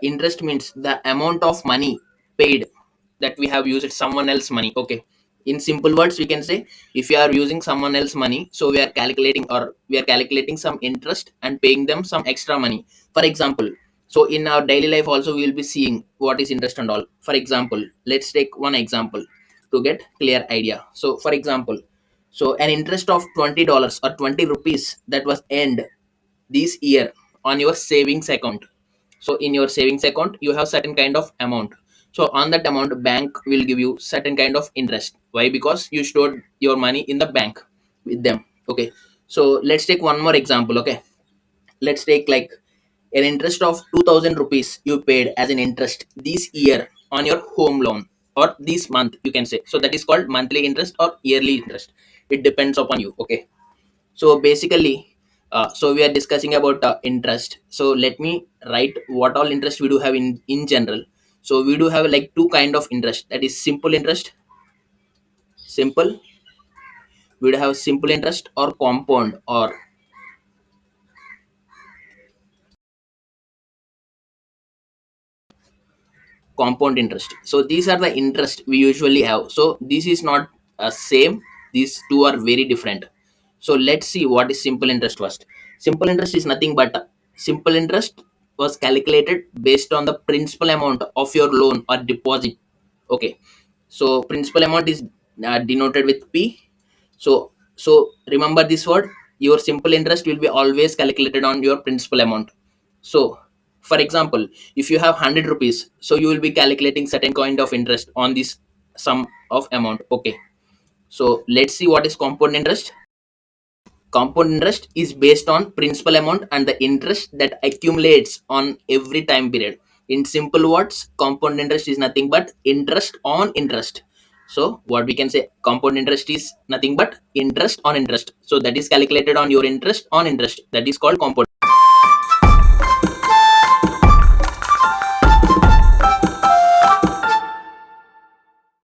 interest means the amount of money paid that we have used someone else money. Okay, in simple words we can say, if you are using someone else money, so we are calculating some interest and paying them some extra money. For example, so in our daily life also we will be seeing what is interest and all. For example, let's take one example to get clear idea. So for example, so an interest of $20 or 20 rupees that was earned this year on your savings account. So in your savings account you have certain kind of amount. So on that amount bank will give you certain kind of interest. Why? Because you stored your money in the bank with them. Okay, so let's take one more example. Okay, let's take like an interest of 2000 rupees you paid as an interest this year on your home loan, or this month you can say. So that is called monthly interest or yearly interest. It depends upon you. Okay, so basically, so we are discussing about interest. So let me write what all interest we do have in general. So we do have like two kind of interest, that is simple interest. Simple, we do have simple interest or compound interest. So these are the interest we usually have. So this is not same, these two are very different. So let's see what is simple interest first. Simple interest is nothing but simple interest was calculated based on the principal amount of your loan or deposit. Okay, so principal amount is denoted with p. So remember this word, your simple interest will be always calculated on your principal amount. So for example, if you have 100 rupees, so you will be calculating certain kind of interest on this sum of amount. Okay, so let's see what is compound interest. Compound interest is based on principal amount and the interest that accumulates on every time period. In simple words, compound interest is nothing but interest on interest. So what we can say, compound interest is nothing but interest on interest. So that is calculated on your interest on interest. That is called compound.